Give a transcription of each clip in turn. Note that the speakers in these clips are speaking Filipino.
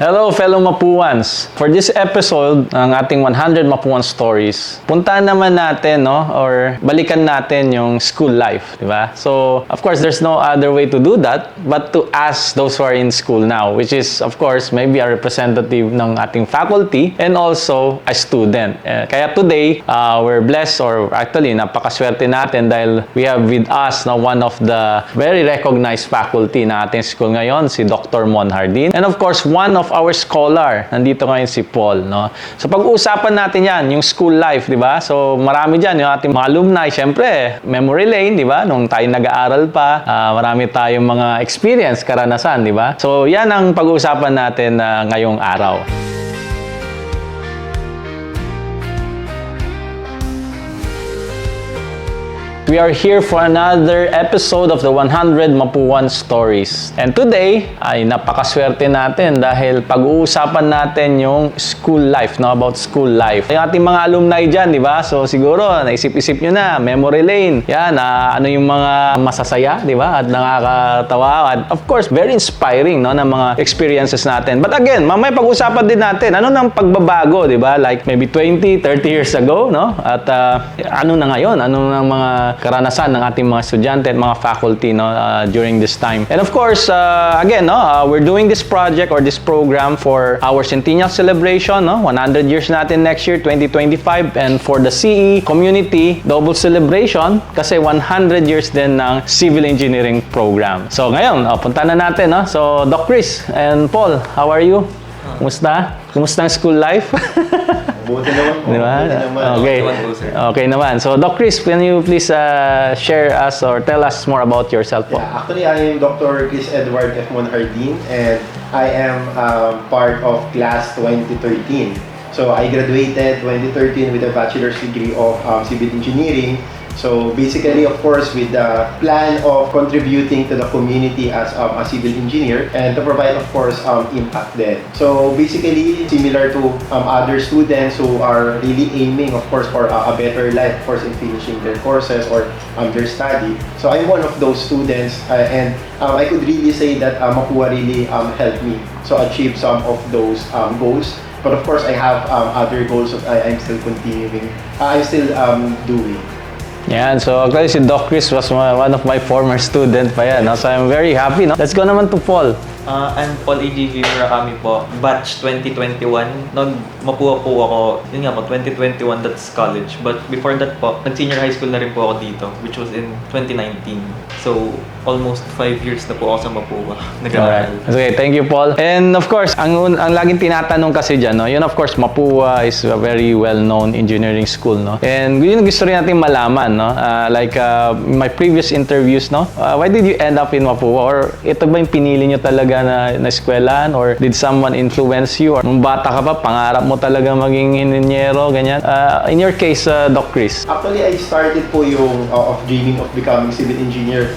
Hello fellow Mapuans! For this episode ng ating 100 Mapuan Stories, puntahan naman natin or balikan natin yung school life, di ba? So, of course, there's no other way to do that but to ask those who are in school now, which is, of course, maybe a representative ng ating faculty and also a student. Kaya today, we're blessed or actually, napakaswerte natin dahil we have with us one of the very recognized faculty na ating school ngayon, si Dr. Mon Hardin. And of course, one of our scholar, nandito ngayon si Paul, no? So pag-uusapan natin yan, yung school life, di ba? So marami dyan, yung ating mga alumni, syempre, memory lane, di ba? Nung tayo nag-aaral pa, marami tayong mga experience, karanasan, di ba? So yan ang pag-uusapan natin ngayong araw. We are here for another episode of the 100 Mapuan Stories. And today, ay napakaswerte natin dahil pag-uusapan natin yung school life, about school life. Yung ating mga alumni dyan, di ba? So siguro, naisip-isip nyo na, memory lane. Yan, ano yung mga masasaya, di ba? At nakakatawa. At of course, very inspiring, ng mga experiences natin. But again, mamaya pag-usapan din natin, ano nang pagbabago, di ba? Like maybe 20, 30 years ago, no? At ano na ngayon? Ano nang mga karanasan ng ating mga estudyante at mga faculty during this time. And of course, again, we're doing this project or this program for our centennial celebration, 100 years natin next year, 2025, and for the CE community double celebration kasi 100 years din ng civil engineering program. So ngayon, punta na natin. So Doc Chris and Paul, how are you? Kumusta? Kumusta ang school life? Buti naman po. Diba? Buti naman. Okay. Okay naman. So, Doc Chris, can you please share us or tell us more about yourself po? Yeah, actually, I am Dr. Chris Edward F. Mon Hardin and I am part of class 2013. So, I graduated 2013 with a bachelor's degree of civil engineering. So basically, of course, with the plan of contributing to the community as a civil engineer and to provide, of course, impact then. So basically, similar to other students who are really aiming, of course, for a better life, of course, in finishing their courses or their study. So I'm one of those students and I could really say that Mapua really helped me to achieve some of those goals. But of course, I have other goals that I'm still continuing, I'm still doing. Yan, so actually si Doc Chris was one of my former student pa yan. So I'm very happy. Let's go naman to Paul. I'm Paul A.G.V. Murakami po, batch 2021. Nag-Mapua po ako, yun nga po, 2021, that's college. But before that po, nag-senior high school na rin po ako dito, which was in 2019. So, almost 5 years na po ako sa Mapua. Alright. Okay, thank you, Paul. And of course, ang laging tinatanong kasi dyan, yun of course, Mapua is a very well-known engineering school, And yun gusto rin natin malaman, like my previous interviews, why did you end up in Mapua? Or ito ba yung pinili nyo talaga na eskwelahan? Or did someone influence you? Or nung bata ka pa, pangarap mo talaga maging inhinyero, ganyan? In your case, Doc Chris? Actually, I started po yung of dreaming of becoming civil engineer.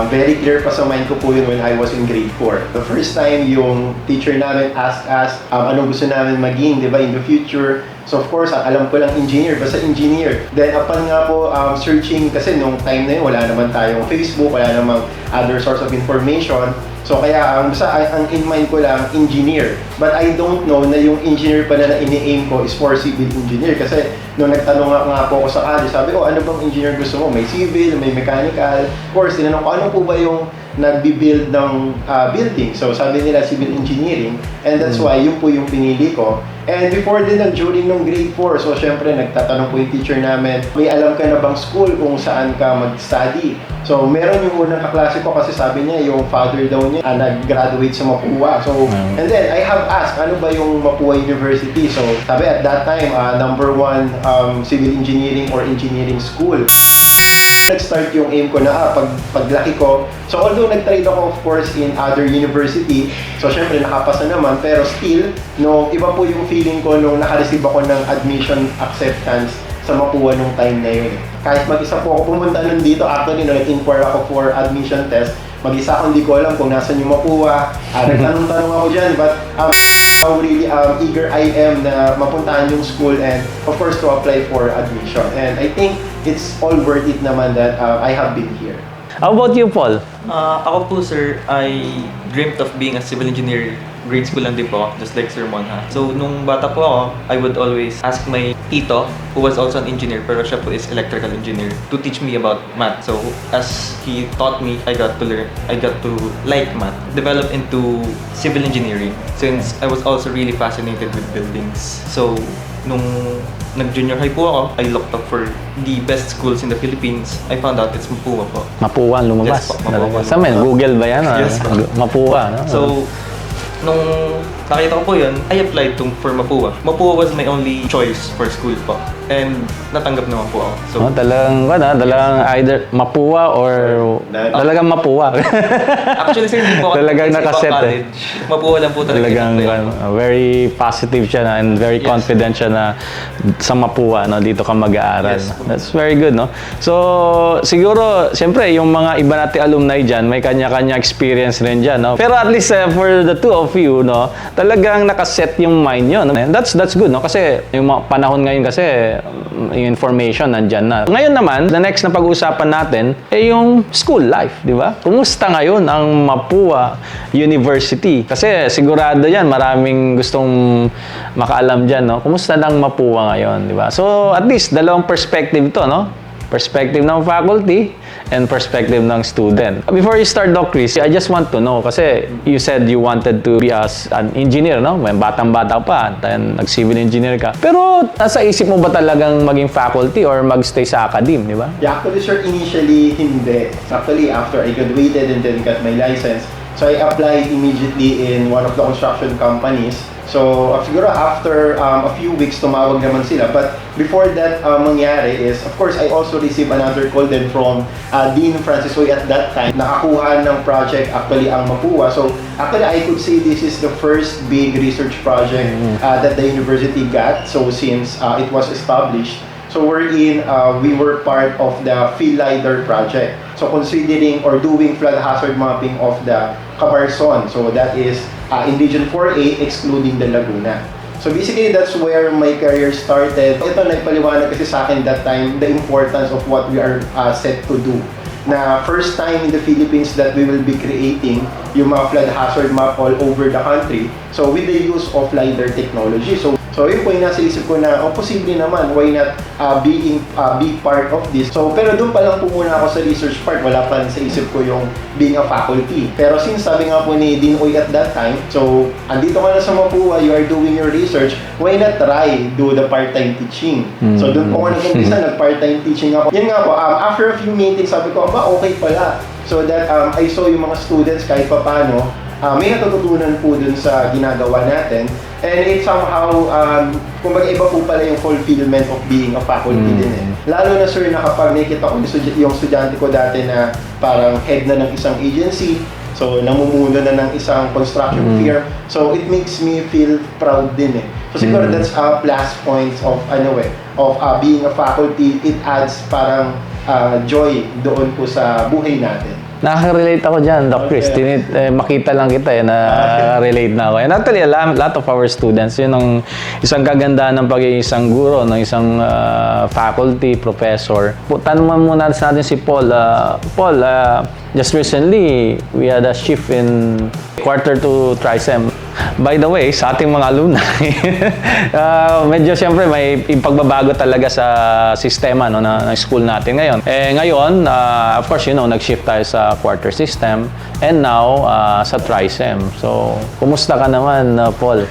Very clear pa sa mind ko po yun when I was in grade 4. The first time yung teacher namin asked us anong gusto namin maging, di ba, in the future. So of course, alam ko lang engineer, basta engineer. Then upon nga po searching, kasi nung time na yun, wala naman tayong Facebook, wala namang other source of information. So kaya basta ang in mind ko lang, engineer. But I don't know na yung engineer pala na ini-aim ko is for civil engineer. Kasi nung nagtanong nga po ako sa college, sabi ko, ano bang engineer gusto mo? May civil, may mechanical. Of course, tinanong ko, ano po ba yung nagbi-build ng building? So sabi nila civil engineering. And that's why yun po yung pinili ko. And before din during nung grade 4, so syempre nagtatanong po yung teacher namin, may alam ka na bang school kung saan ka mag-study? So meron yung unang kaklase ko kasi sabi niya yung father daw niya nag-graduate sa Mapua. So and then I have asked, ano ba yung Mapua University? So sabi at that time, number 1 civil engineering or engineering school. Nag-start yung aim ko na paglaki ko. So although nag-trade ako of course in other university, so syempre nakapasa naman, pero still, no, iba po yung feeling ko nung naka-receive ako ng admission acceptance sa Mapua nung time na yun. Kahit mag-isa po ako pumunta nun dito, actually nag-inquire ako for admission test, mag-isa ako hindi ko alam kung nasan yung Mapua, nagtanong-tanong ako dyan, but how really eager I am na mapuntahan yung school and of course to apply for admission. And I think it's all worth it naman that I have been here. How about you, Paul? Ako po, sir, I dreamt of being a civil engineer grade school lang din po ako, just like Sir Monha. So, nung bata po ako, I would always ask my tito, who was also an engineer, pero siya po is electrical engineer, to teach me about math. So, as he taught me, I got to like math, develop into civil engineering, since I was also really fascinated with buildings. So, nung nag-junior high po ako, I looked up for the best schools in the Philippines. I found out it's Mapua po. Mapua lumabas. Yes po, Mapua. Sa amin, Google ba yan? Yes po. Mapua. No? So, nung nakita ko po yun, I applied for Mapua. Mapua was my only choice for school po. And natanggap naman po ako. So, Talagang either Mapua or talagang Mapua. actually sir, hindi po ako Talagang sa ibang nakaset, eh. college. Mapua lang po talaga. Talagang very positive siya na, and very Yes. confident siya na sa Mapua, no, dito ka mag-aaral. Yes. That's very good, no? So, siguro, siyempre, yung mga iba nating alumni dyan, may kanya-kanya experience rin dyan, no? Pero at least for the two of you, no, talagang nakaset yung mind nyo. No? And that's good, no? Kasi yung mga panahon ngayon kasi, yung information nandyan na. Ngayon naman, the next na pag-uusapan natin ay yung school life, di ba? Kumusta ngayon ang Mapua University? Kasi sigurado yan, maraming gustong makaalam dyan, no? Kumusta ng Mapua ngayon, di ba? So, at least, dalawang perspective to, no? Perspective ng faculty and perspective ng student. Before you start, Doc Chris, I just want to know, kasi you said you wanted to be an engineer, no? May batang-bata pa, then nag-civil engineer ka. Pero nasa isip mo ba talagang maging faculty or magstay sa academe, di ba? Yeah, actually, sir, initially, hindi. Actually, after I graduated and then got my license, so I applied immediately in one of the construction companies. So, siguro after a few weeks, tumawag naman sila. But before that mangyari is, of course, I also received another call then from Dean Francis Hoy at that time. Nakakuha ng project actually ang Mapua. So, actually, I could say this is the first big research project that the university got. So, since it was established. So, we were part of the field LiDAR project. So, considering or doing flood hazard mapping of the Camarson. So, that is in Region 4A, excluding the Laguna. So, basically, that's where my career started. Ito, nagpaliwanag kasi sa akin that time the importance of what we are set to do. Na first time in the Philippines that we will be creating yung mga flood hazard map all over the country. So, with the use of LiDAR technology. So yun po yung nasa isip ko na, posible naman, why not be part of this. So, pero doon pa lang po muna ako sa research part, wala pa rin sa isip ko yung being a faculty. Pero since sabi nga po ni Dean Uy at that time, so, andito ka na sa Mapua, you are doing your research, why not try do the part-time teaching? So, doon po ako nag-umpisa, nag-part-time teaching ako. Yun nga po, after a few meetings, sabi ko, okay pala. So that I saw yung mga students kahit papano, may natututunan po dun sa ginagawa natin. And it somehow, kumbaga iba po pala yung fulfillment of being a faculty din eh. Lalo na sir na kapag nakikita ko yung estudyante ko dati na parang head na ng isang agency, so namumuno na ng isang construction firm. So it makes me feel proud din eh. So siguro that's plus points of being a faculty. It adds parang joy doon po sa buhay natin. Nakaka-relate ako dyan, Doc Chris. Makita lang kita na-relate na ako. And actually, a lot of our students, yun ang isang kagandahan ng pagiging isang guro, ng isang faculty, professor. Tanungan muna natin si Paul. Paul, just recently, we had a shift in quarter to TRISEM. By the way, sa ating mga alumni, medyo siyempre may pagbabago talaga sa sistema no, ng school natin ngayon. Ngayon, of course, nag-shift tayo sa quarter system and now sa TRISEM. So, kumusta ka naman, Paul?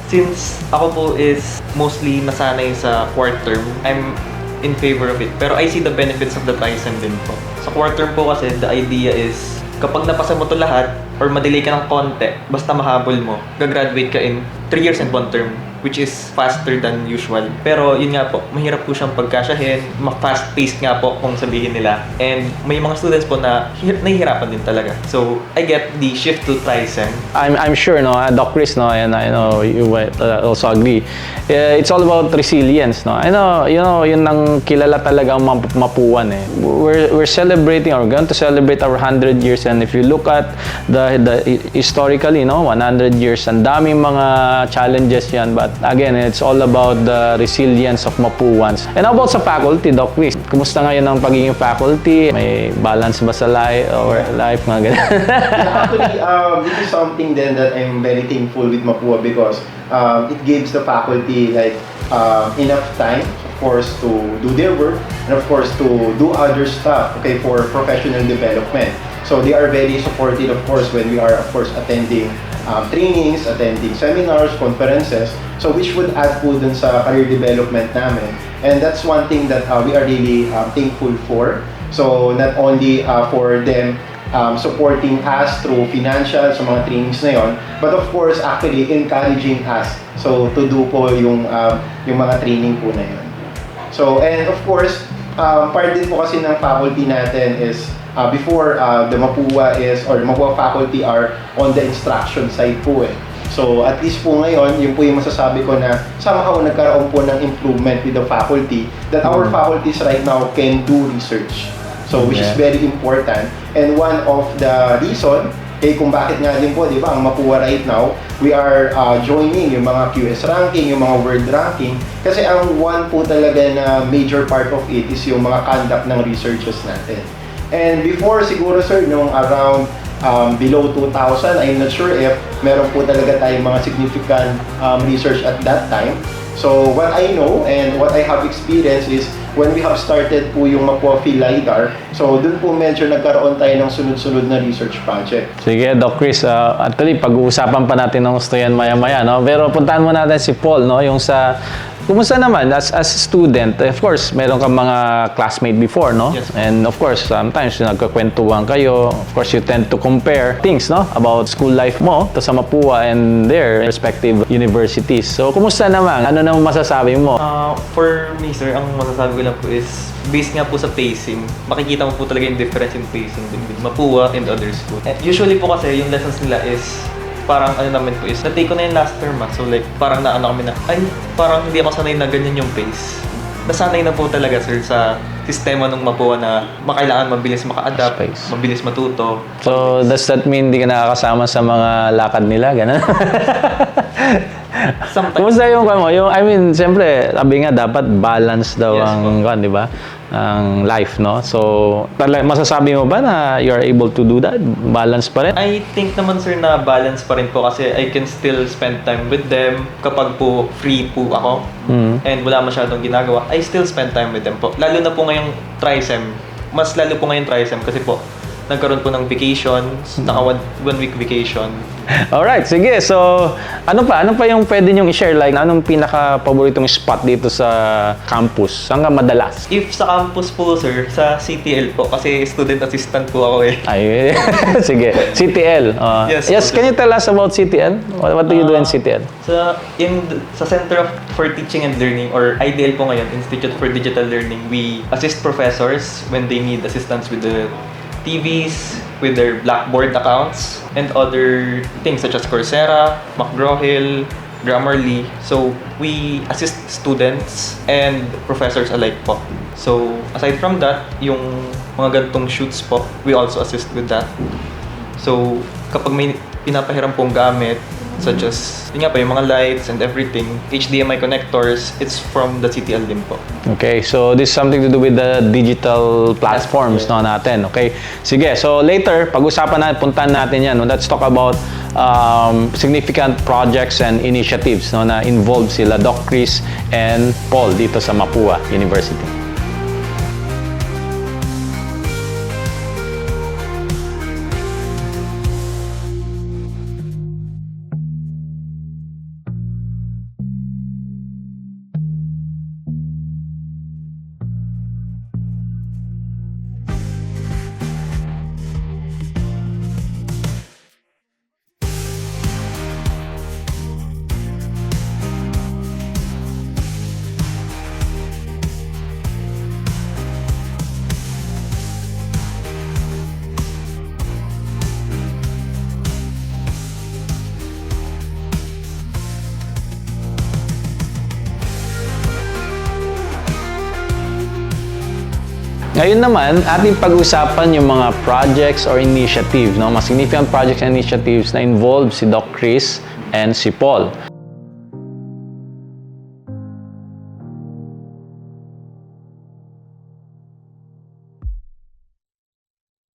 since ako po is mostly nasanay sa quart term, I'm in favor of it. Pero I see the benefits of the TRISEM din po. Sa quart term po kasi, the idea is kapag napasa mo to lahat or madelay ka ng konti, basta mahabol mo, gagraduate ka in 3 years and 1 term, which is faster than usual. Pero yun nga po, mahirap po siyang pagkasyahin, fast-paced nga po kung sabihin nila. And may mga students po na nahihirapan din talaga. So, I get the shift to TRISEM. I'm sure, no, Doc Chris, no, and I know you also agree. It's all about resilience, no. I know, yun ang kilala talaga ang Mapuan eh. We're celebrating, or we're going to celebrate our 100 years, and if you look at the historically, 100 years, ang daming mga challenges yan, but But again, it's all about the resilience of Mapuans. And how about sa faculty, Doc Chris? Kumusta ngayon ang pagiging faculty? May balance ba sa life, mga ganun? Yeah, actually, this is something then that I'm very thankful with Mapua because it gives the faculty like enough time, of course, to do their work and of course to do other stuff, okay, for professional development. So they are very supportive, of course, when we are, of course, attending trainings, attending seminars, conferences, so which would add po dun sa career development namin. And that's one thing that we are really thankful for. So not only for them supporting us through financial sa mga trainings na yon, but of course actually encouraging us so to do po yung mga training po na yon. So and of course part din po kasi ng faculty natin is before the Mapua faculty are on the instruction side po eh. So at least po ngayon, yun po yung masasabi ko na somehow nagkaroon po ng improvement with the faculty that our faculties right now can do research. So which is very important. And one of the reason kung bakit nga din po, di ba, ang Mapua right now, we are joining yung mga QS ranking, yung mga world ranking, kasi ang one po talaga na major part of it is yung mga conduct ng researches natin. And before siguro sir, nung around below 2000, I'm not sure if meron po talaga tayong mga significant research at that time. So what I know and what I have experienced is when we have started po yung Mapua Phil LiDAR, so dun po medyo nagkaroon tayo ng sunod-sunod na research project. Sige, Doc Chris, actually, pag-uusapan pa natin ng gusto yan maya-maya, no? Pero puntahan mo natin si Paul, no? Yung sa, kumusta naman, as a student, of course, meron kang mga classmate before, no? Yes. And of course, sometimes nagkakwentuhan kayo. Of course, you tend to compare things, no? About school life mo to sa Mapua and their respective universities. So, kumusta naman? Ano naman masasabi mo? For me, sir, ang masasabi ko lang po is, based nga po sa pacing, makikita mo po talaga yung difference in pacing between Mapua and other schools. And usually po kasi, yung lessons nila is, parang ano namin po is, na-take ko na yung last term So like, parang naano kami na, ay, parang hindi ako sanay na ganyan yung pace. Nasanay na po talaga, sir, sa sistema ng Mapua na makailangan mabilis maka-adapt, Space. mabilis matuto. So, does that mean hindi ka nakakasama sa mga lakad nila? Ganun? Sometimes. Kumusta yung mo? Yung, I mean, siyempre, sabi nga, dapat balance daw Yes, ang, di ba? Ang life, no? So, masasabi mo ba na you are able to do that? Balance pa rin? I think naman, sir, na balance pa rin po kasi I can still spend time with them kapag po free po ako and wala masyadong ginagawa. I still spend time with them po. Lalo na po ngayong TriSem. Mas lalo po ngayong TriSem kasi po nagkaroon po ng vacations, naka one week vacation. Alright, sige. So, ano pa yung pwede nyong i-share? Like, anong pinaka-paboritong spot dito sa campus? Saan ka madalas? If sa campus po, sir, sa CTL po, kasi student assistant po ako eh. Ay, sige. CTL. Yes, can you tell us about CTL? What do you do in CTL? Sa Center for Teaching and Learning, or IDL po ngayon, Institute for Digital Learning, we assist professors when they need assistance with the TVs, with their Blackboard accounts, and other things such as Coursera, McGraw-Hill, Grammarly. So, we assist students and professors alike po. So, aside from that, yung mga gantong shoots po, we also assist with that. So, kapag may pinapahiram pong gamit, such as, yun nga pa, yung mga lights and everything, HDMI connectors, it's from the CTL din po. Okay, so this is something to do with the digital platforms no, natin. Okay, sige. So later, pag-usapan natin, puntahan natin yan. No? Let's talk about significant projects and initiatives no, na involved sila Doc Chris and Paul dito sa Mapua University. Ngayon naman, ating pag-usapan yung mga projects or initiatives, no? Mga significant projects and initiatives na involve si Doc Chris and si Paul.